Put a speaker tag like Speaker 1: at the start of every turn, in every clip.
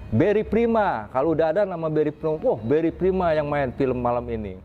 Speaker 1: Berry Prima. Kalau udah ada nama Berry Prima, oh Berry Prima yang main film malam ini.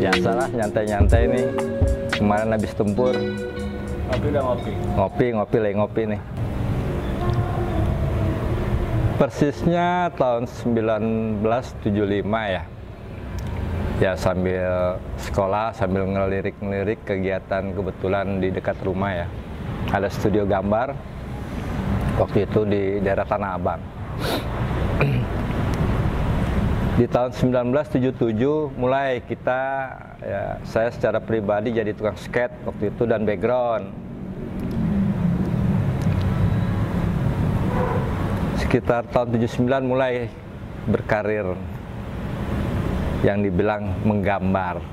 Speaker 1: Biasalah nyantai-nyantai nih. Kemarin habis tempur.
Speaker 2: Ngopi udah ngopi?
Speaker 1: Ngopi lagi ngopi nih. Persisnya tahun 1975 ya. Ya sambil sekolah, sambil ngelirik-ngelirik kegiatan kebetulan di dekat rumah ya. Ada studio gambar. Waktu itu di daerah Tanah Abang. Di tahun 1977 mulai kita, ya, saya secara pribadi jadi tukang skate waktu itu dan background. Sekitar tahun 79 mulai berkarir yang dibilang menggambar.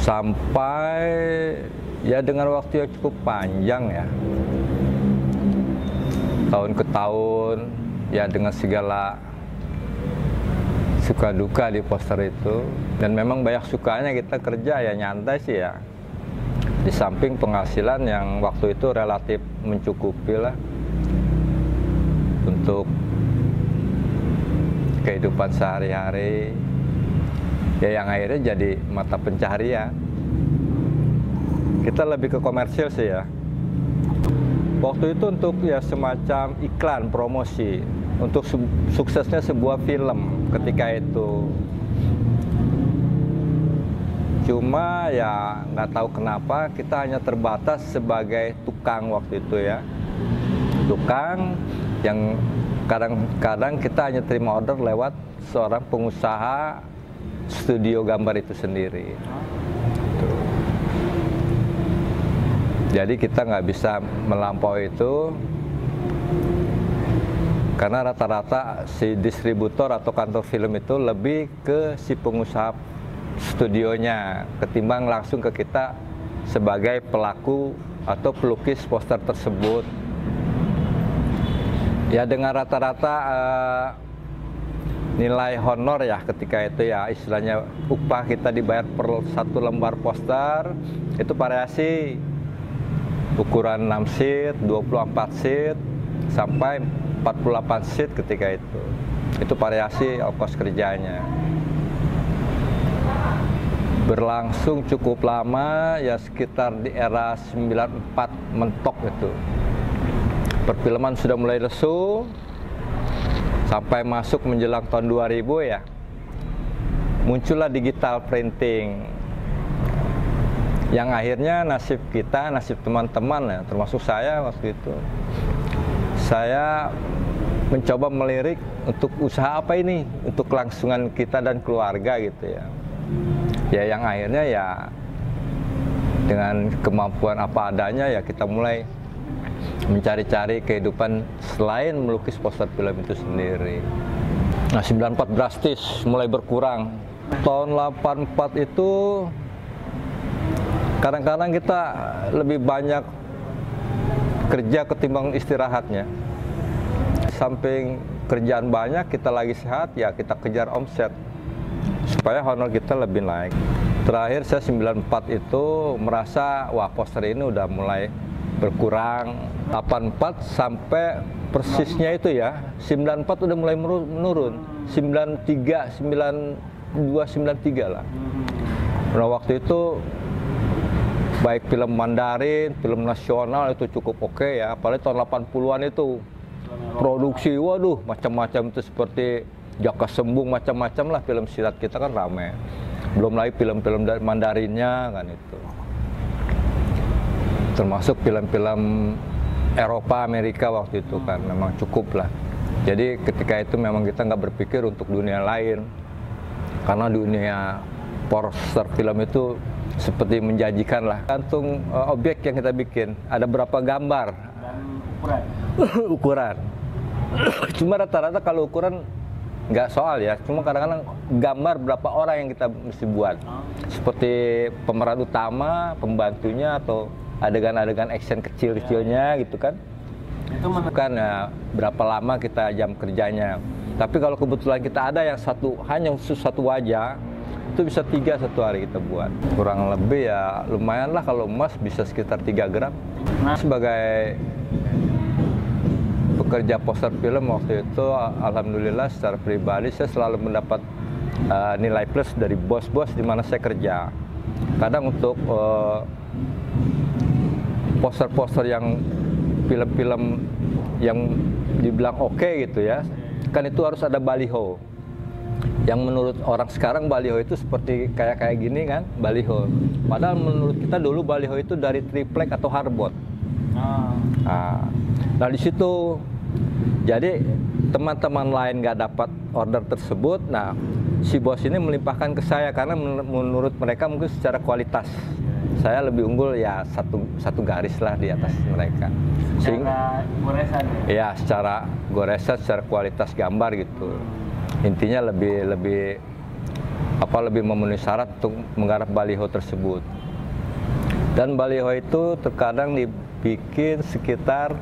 Speaker 1: Sampai ya dengan waktu yang cukup panjang ya. Tahun ke tahun. Ya dengan segala suka duka di poster itu, dan memang banyak sukanya kita kerja ya nyantai sih ya, di samping penghasilan yang waktu itu relatif mencukupi lah untuk kehidupan sehari-hari ya, yang akhirnya jadi mata pencaharian. Kita lebih ke komersil sih ya. Waktu itu untuk ya semacam iklan promosi untuk suksesnya sebuah film ketika itu. Cuma ya nggak tahu kenapa kita hanya terbatas sebagai tukang waktu itu ya. Tukang yang kadang-kadang kita hanya terima order lewat seorang pengusaha studio gambar itu sendiri. Jadi kita nggak bisa melampaui itu, karena rata-rata si distributor atau kantor film itu lebih ke si pengusaha studionya ketimbang langsung ke kita sebagai pelaku atau pelukis poster tersebut. Ya dengan rata-rata nilai honor ya ketika itu ya, istilahnya upah kita dibayar per satu lembar poster itu variasi. Ukuran 6 sheet, 24 sheet, sampai 48 sheet ketika itu. Itu variasi ongkos kerjanya. Berlangsung cukup lama, ya sekitar di era 94 mentok itu. Perfilman sudah mulai lesu, sampai masuk menjelang tahun 2000 ya. Muncullah digital printing. Yang akhirnya nasib kita, nasib teman-teman ya, termasuk saya waktu itu, saya mencoba melirik untuk usaha apa ini, untuk kelangsungan kita dan keluarga gitu ya. Ya yang akhirnya ya dengan kemampuan apa adanya ya kita mulai mencari-cari kehidupan selain melukis poster film itu sendiri. Nah 94 drastis mulai berkurang. Tahun 84 itu kadang-kadang kita lebih banyak kerja ketimbang istirahatnya. Samping kerjaan banyak, kita lagi sehat, ya kita kejar omset supaya honor kita lebih naik. Terakhir saya 94 itu merasa wah poster ini udah mulai berkurang. 84 sampai persisnya itu ya 94 udah mulai menurun. 93, 92, 93 lah. Nah waktu itu baik film Mandarin, film nasional itu cukup oke ya, apalagi tahun 80-an itu produksi, waduh macam-macam itu seperti Jaka Sembung, macam-macam lah film silat kita kan rame. Belum lagi film-film dari Mandarinnya kan itu. Termasuk film-film Eropa, Amerika waktu itu kan memang cukup lah. Jadi ketika itu memang kita nggak berpikir untuk dunia lain. Karena dunia poster film itu seperti menjanjikan lah. Gantung objek yang kita bikin, ada berapa gambar.
Speaker 2: Dan ukuran.
Speaker 1: Ukuran. Cuma rata-rata kalau ukuran nggak soal ya, cuma kadang-kadang gambar berapa orang yang kita mesti buat. Seperti pemeran utama, pembantunya, atau adegan-adegan action kecil-kecilnya gitu kan.
Speaker 2: Itu
Speaker 1: Bukan ya, berapa lama kita jam kerjanya. Tapi kalau kebetulan kita ada yang hanya khusus satu wajah, itu bisa 3 satu hari kita buat. Kurang lebih ya lumayan lah, kalau emas bisa sekitar 3 gram. Sebagai pekerja poster film waktu itu, alhamdulillah secara pribadi saya selalu mendapat nilai plus dari bos-bos di mana saya kerja. Kadang untuk poster-poster yang film-film yang dibilang oke gitu ya, kan itu harus ada baliho. Yang menurut orang sekarang baliho itu seperti kayak gini kan, baliho. Padahal menurut kita dulu baliho itu dari triplek atau hardboard. Nah di situ, jadi teman-teman lain nggak dapat order tersebut. Nah si bos ini melimpahkan ke saya karena menurut mereka mungkin secara kualitas saya lebih unggul ya satu garis lah di atas mereka.
Speaker 2: Secara goresan
Speaker 1: ya? Ya secara goresan, secara kualitas gambar gitu. Intinya lebih memenuhi syarat untuk menggarap baliho tersebut. Dan baliho itu terkadang dibikin sekitar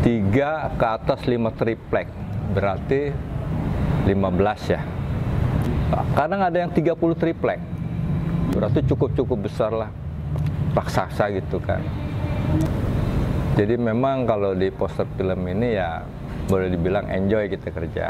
Speaker 1: 3 ke atas 5 triplek, berarti 15 ya. Kadang ada yang 30 triplek, berarti cukup besar lah, raksasa gitu kan. Jadi memang kalau di poster film ini ya boleh dibilang enjoy kita kerja.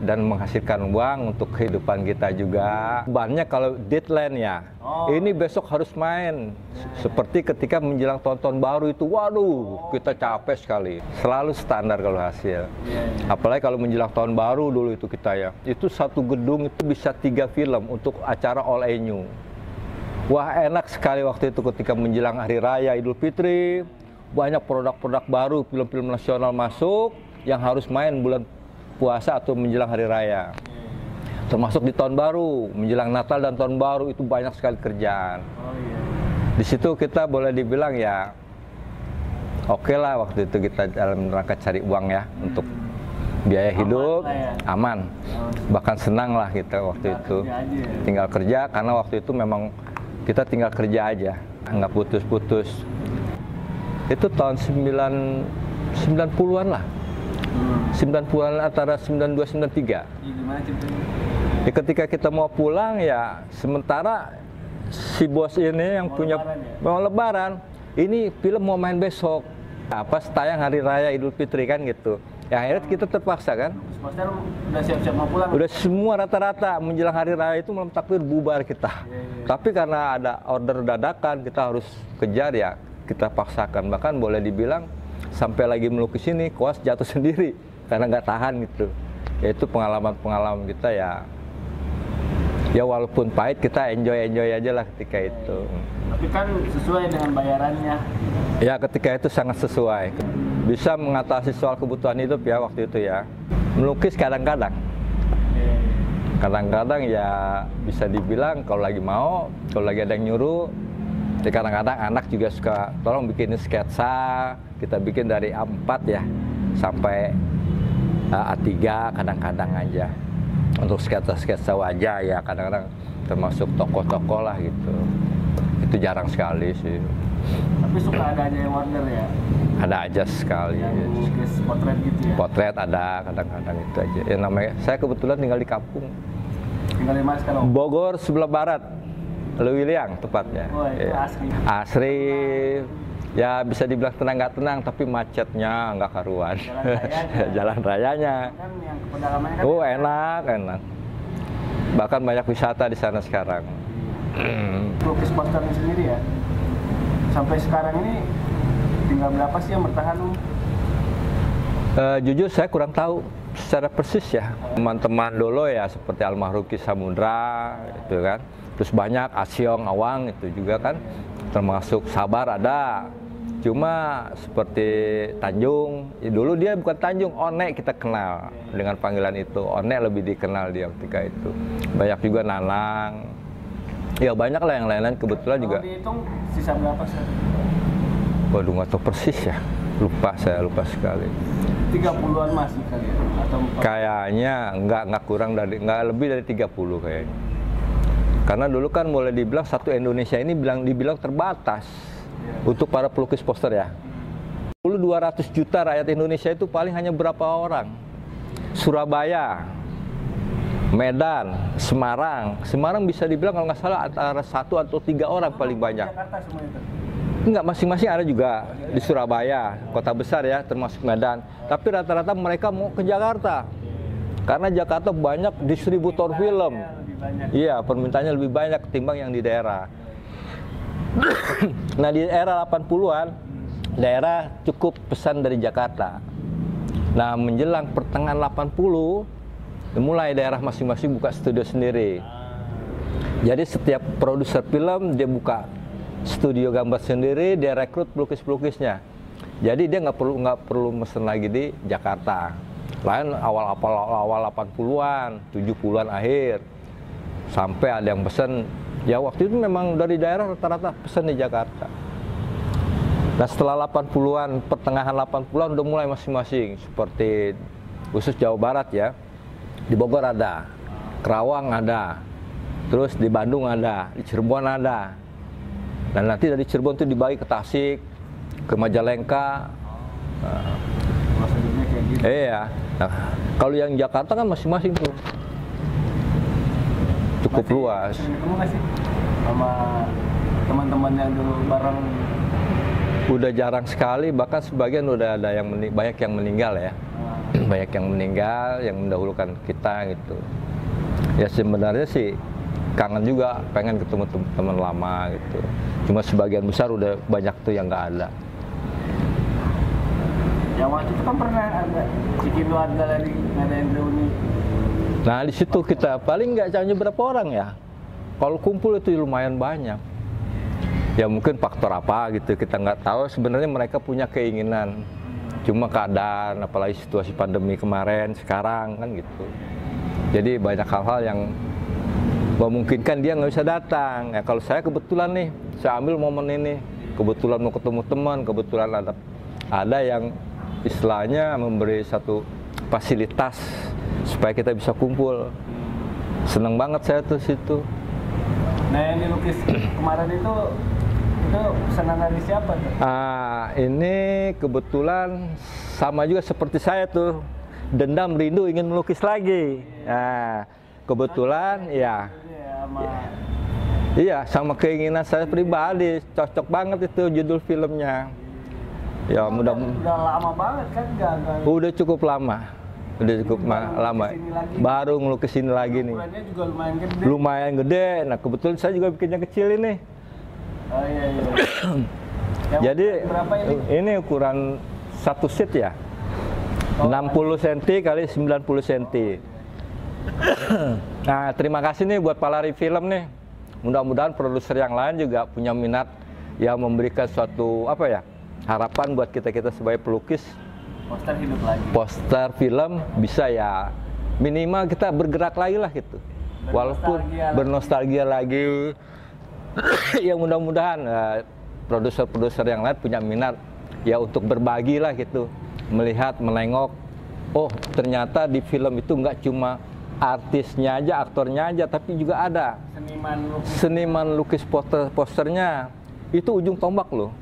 Speaker 1: Dan menghasilkan uang untuk kehidupan kita juga. Banyak kalau deadline ya, ini besok harus main. Seperti ketika menjelang tahun baru itu, waduh kita capek sekali. Selalu standar kalau hasil. Apalagi kalau menjelang tahun baru dulu itu kita ya, itu satu gedung itu bisa 3 film untuk acara All New. Wah enak sekali waktu itu ketika menjelang Hari Raya Idul Fitri. Banyak produk-produk baru, film-film nasional masuk yang harus main bulan puasa atau menjelang Hari Raya. Termasuk di tahun baru, menjelang Natal dan tahun baru itu banyak sekali kerjaan. Di situ kita boleh dibilang ya oke lah waktu itu kita dalam rangka cari uang ya, untuk biaya hidup aman. Bahkan senang lah kita waktu itu tinggal kerja, karena waktu itu memang kita tinggal kerja aja, nggak putus-putus. Itu tahun 90-an lah. 90-an antara 92 93. Ya, ketika kita mau pulang ya, sementara si bos ini yang punya mau lebaran, ini film mau main besok. Pas tayang Hari Raya Idul Fitri kan gitu. Ya akhirnya kita terpaksa kan.
Speaker 2: Udah siap-siap mau pulang.
Speaker 1: Udah semua rata-rata menjelang Hari Raya itu malam takbir bubar kita. Tapi karena ada order dadakan kita harus kejar ya, kita paksakan. Bahkan boleh dibilang sampai lagi melukis ini kuas jatuh sendiri karena nggak tahan gitu. Ya itu pengalaman kita ya. Ya walaupun pahit kita enjoy aja lah ketika itu.
Speaker 2: Tapi kan sesuai dengan bayarannya.
Speaker 1: Ya ketika itu sangat sesuai. Bisa mengatasi soal kebutuhan hidup ya waktu itu ya. Melukis kadang-kadang. Kadang-kadang ya bisa dibilang kalau lagi mau, kalau lagi ada yang nyuruh. Kadang-kadang anak juga suka tolong bikinin sketsa, kita bikin dari A4 ya sampai A3 kadang-kadang aja. Untuk sketsa-sketsa wajah ya kadang-kadang termasuk tokoh-tokoh lah gitu. Itu jarang sekali sih.
Speaker 2: Tapi suka ada aja yang order ya?
Speaker 1: Ada aja sekali.
Speaker 2: Yang lukis potret gitu ya?
Speaker 1: Potret ada kadang-kadang itu aja. Ya namanya, saya kebetulan tinggal di kampung.
Speaker 2: Tinggal di mana sekarang?
Speaker 1: Bogor sebelah barat. Lewiliang tepatnya.
Speaker 2: Oh, itu
Speaker 1: ya. Asri, ya bisa dibilang tenang nggak tenang, tapi macetnya nggak karuan. Jalan rayanya.
Speaker 2: Kan yang pedalamannya kan
Speaker 1: enak. Bahkan banyak wisata di sana sekarang.
Speaker 2: Lukis posternya sendiri ya? Sampai sekarang ini tinggal berapa sih yang bertahan?
Speaker 1: Jujur saya kurang tahu. secara persis ya. Teman-teman dulu ya seperti almarhum Ki Samudra itu kan. Terus banyak Asyong, Awang itu juga kan, termasuk Sabar ada. Cuma seperti Tanjung, dulu dia bukan Tanjung, One kita kenal dengan panggilan itu. One lebih dikenal dia ketika itu. Banyak juga Nanang. Ya banyak lah yang lain-lain kebetulan juga.
Speaker 2: Kalau dihitung sisa berapa sih?
Speaker 1: Waduh nggak tahu persis ya. Saya lupa sekali.
Speaker 2: 30-an masih kali ya? Atau 40?
Speaker 1: Kayaknya nggak lebih dari 30 kayaknya. Karena dulu kan boleh dibilang satu Indonesia ini dibilang terbatas untuk para pelukis poster ya. Dulu 200 juta rakyat Indonesia itu paling hanya berapa orang? Surabaya, Medan, Semarang. Semarang bisa dibilang kalau nggak salah antara 1 atau 3 orang paling banyak.
Speaker 2: Jakarta semua itu?
Speaker 1: Enggak, masing-masing ada juga di Surabaya, kota besar ya, termasuk Medan. Tapi rata-rata mereka mau ke Jakarta. Karena Jakarta banyak distributor film. Iya, permintaannya lebih banyak ketimbang yang di daerah. Nah, di era 80-an, daerah cukup pesan dari Jakarta. Nah, menjelang pertengahan 80, mulai daerah masing-masing buka studio sendiri. Jadi setiap produser film, dia buka studio gambar sendiri, dia rekrut pelukis-pelukisnya. Jadi dia nggak perlu mesen lagi di Jakarta. Lain awal 80-an, 70-an akhir. Sampai ada yang pesen, ya waktu itu memang dari daerah rata-rata pesen di Jakarta. Nah setelah 80-an, pertengahan 80-an udah mulai masing-masing. Seperti khusus Jawa Barat ya, di Bogor ada, Kerawang ada, terus di Bandung ada, di Cirebon ada. Dan nanti dari Cirebon itu dibagi ke Tasik, ke Majalengka. Iya. Nah, kalau yang Jakarta kan masing-masing tuh. Cukup luas.
Speaker 2: Ketemu nggak sih sama teman-teman yang dulu bareng?
Speaker 1: Udah jarang sekali, bahkan sebagian udah ada yang banyak yang meninggal ya. Banyak yang meninggal, yang mendahulukan kita gitu. Ya sebenarnya sih kangen juga, pengen ketemu teman lama gitu. Cuma sebagian besar udah banyak tuh yang nggak ada.
Speaker 2: Yang waktu itu kan pernah ada Cikindo ada lagi ngadain reuni.
Speaker 1: Nah di situ kita paling nggak hanya berapa orang ya. Kalau kumpul itu lumayan banyak. Ya mungkin faktor apa gitu kita nggak tahu. Sebenarnya mereka punya keinginan. Cuma keadaan, apalagi situasi pandemi kemarin, sekarang kan gitu. Jadi banyak hal-hal yang memungkinkan dia nggak bisa datang. Ya kalau saya kebetulan nih, saya ambil momen ini. Kebetulan mau ketemu teman, kebetulan ada yang istilahnya memberi satu fasilitas supaya kita bisa kumpul. Seneng banget saya tuh situ.
Speaker 2: Nah yang dilukis kemarin itu pesanan dari siapa tuh?
Speaker 1: Ini kebetulan sama juga seperti saya tuh, dendam rindu ingin melukis lagi. Nah kebetulan ya. Iya sama keinginan saya pribadi, cocok banget itu judul filmnya. Ya
Speaker 2: udah lama banget kan?
Speaker 1: Udah cukup lama. Udah cukup lama. Baru ngelukis ini lagi nih.
Speaker 2: Ukurannya juga lumayan gede.
Speaker 1: Lumayan gede. Nah kebetulan saya juga bikinnya kecil ini.
Speaker 2: Oh iya.
Speaker 1: Jadi
Speaker 2: berapa ini?
Speaker 1: Ini ukuran 1 sheet ya. 60 cm kali 90 cm. Nah terima kasih nih buat Palari Film nih. Mudah-mudahan produser yang lain juga punya minat yang memberikan suatu harapan buat kita sebagai pelukis.
Speaker 2: Poster hidup lagi.
Speaker 1: Poster film bisa ya minimal kita bergerak lagi lah gitu. Walaupun bernostalgia lagi. Ya mudah-mudahan produser-produser yang lain punya minat ya untuk berbagi lah gitu. Melihat, menengok, oh ternyata di film itu nggak cuma artisnya aja, aktornya aja, tapi juga ada seniman lukis posternya. Itu ujung tombak loh.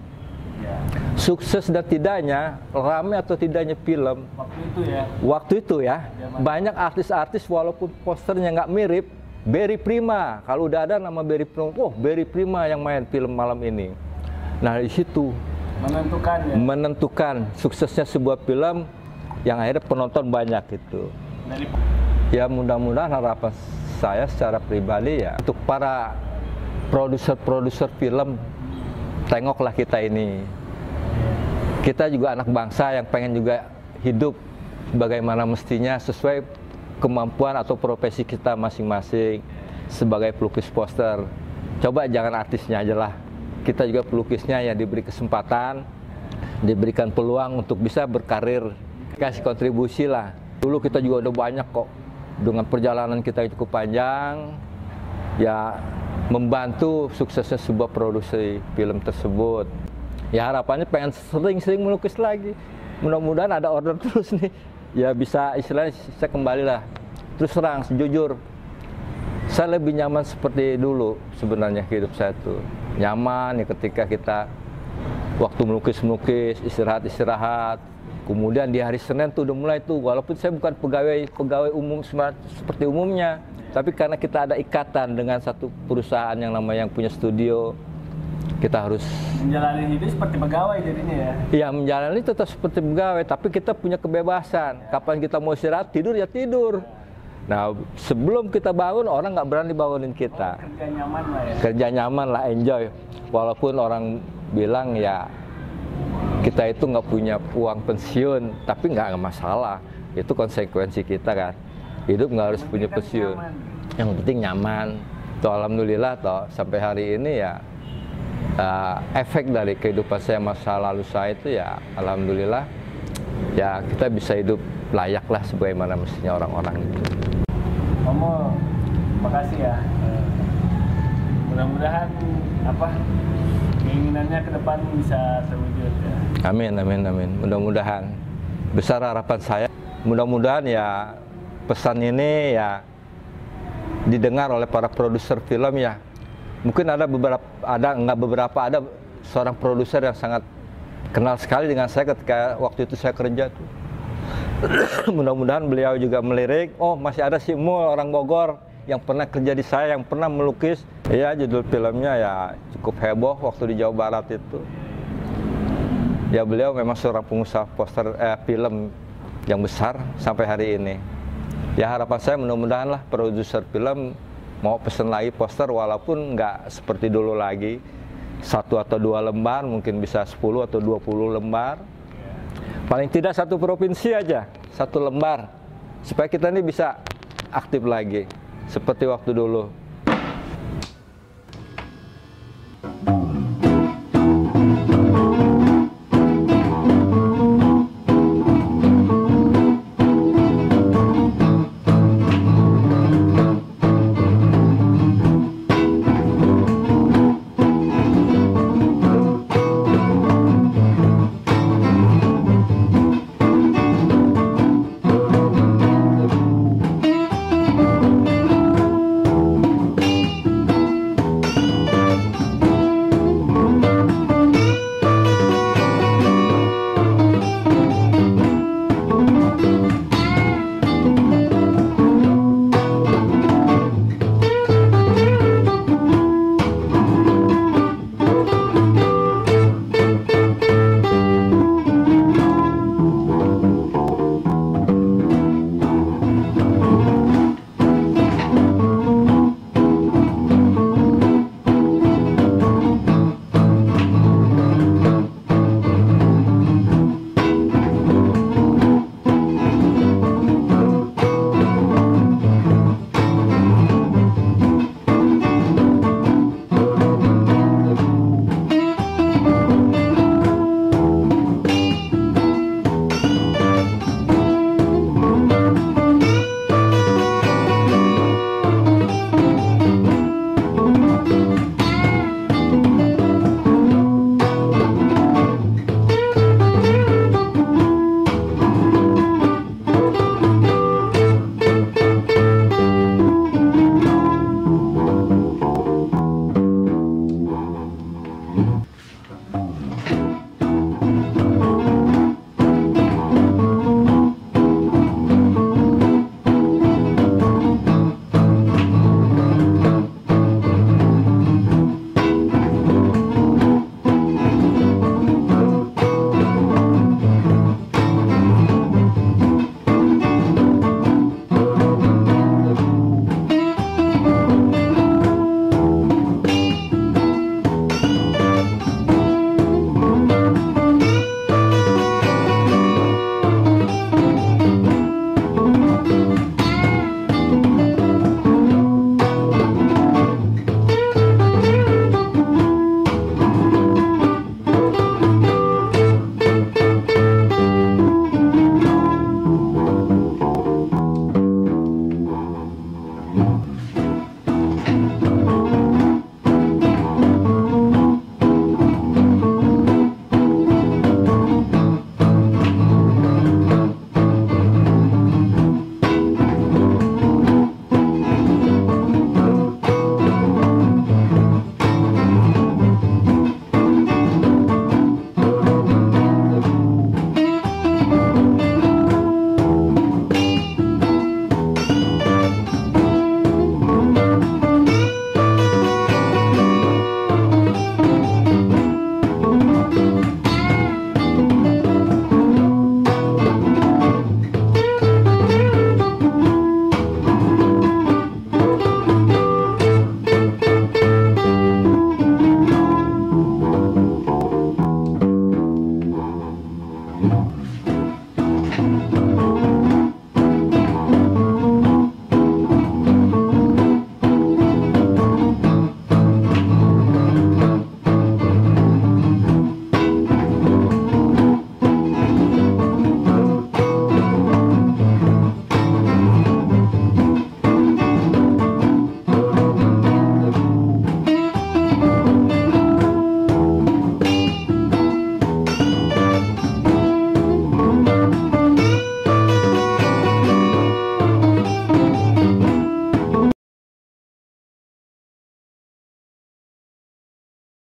Speaker 1: Ya. Sukses dan tidaknya, rame atau tidaknya film waktu itu ya banyak artis-artis walaupun posternya nggak mirip, Berry Prima, kalau udah ada nama Berry Prima, oh Berry Prima yang main film malam ini. Nah di situ menentukan suksesnya sebuah film yang akhirnya penonton banyak gitu. Ya mudah-mudahan harapan saya secara pribadi ya untuk para produser film, tengoklah kita ini. Kita juga anak bangsa yang pengen juga hidup bagaimana mestinya sesuai kemampuan atau profesi kita masing-masing sebagai pelukis poster. Coba jangan artisnya aja lah, kita juga pelukisnya ya diberi kesempatan, diberikan peluang untuk bisa berkarir, kasih kontribusi lah. Dulu kita juga udah banyak kok, dengan perjalanan kita yang cukup panjang, ya membantu suksesnya sebuah produksi film tersebut. Ya harapannya pengen sering-sering melukis lagi. Mudah-mudahan ada order terus nih. Ya bisa istilahnya saya kembali lah. Terus terang, jujur, saya lebih nyaman seperti dulu sebenarnya hidup saya tuh. Nyaman ya ketika kita waktu melukis-melukis, istirahat-istirahat. Kemudian di hari Senin tuh udah mulai tuh, walaupun saya bukan pegawai umum seperti umumnya, tapi karena kita ada ikatan dengan satu perusahaan yang namanya yang punya studio, kita harus
Speaker 2: menjalani hidup seperti pegawai jadinya ya.
Speaker 1: Iya, menjalani tetap seperti pegawai, tapi kita punya kebebasan. Kapan kita mau istirahat, tidur ya tidur. Nah, sebelum kita bangun, orang nggak berani bangunin kita.
Speaker 2: Kerja nyaman lah ya.
Speaker 1: Kerja nyaman lah, enjoy. Walaupun orang bilang ya kita itu nggak punya uang pensiun, tapi nggak masalah. Itu konsekuensi kita kan. Hidup nggak harus punya pensiun. Yang penting nyaman. Tuh alhamdulillah toh sampai hari ini ya efek dari kehidupan saya masa lalu saya itu ya alhamdulillah ya kita bisa hidup layak lah sebagaimana mestinya orang-orang itu.
Speaker 2: Omo, makasih ya. Mudah-mudahan keinginannya ke depan bisa terwujud ya.
Speaker 1: Amin, amin, amin. Mudah-mudahan. Besar harapan saya. Mudah-mudahan ya pesan ini ya didengar oleh para produser film ya. Mungkin ada seorang produser yang sangat kenal sekali dengan saya ketika waktu itu saya kerja tuh. Mudah-mudahan beliau juga melirik, oh masih ada si Mul orang Bogor yang pernah kerja di saya, yang pernah melukis. Ya judul filmnya ya cukup heboh waktu di Jawa Barat itu. Ya beliau memang seorang pengusaha poster film yang besar sampai hari ini. Ya harapan saya mudah-mudahan lah produser film mau pesen lagi poster walaupun nggak seperti dulu lagi 1 atau 2 lembar, mungkin bisa 10 atau 20 lembar. Paling tidak 1 provinsi aja, 1 lembar supaya kita ini bisa aktif lagi seperti waktu dulu.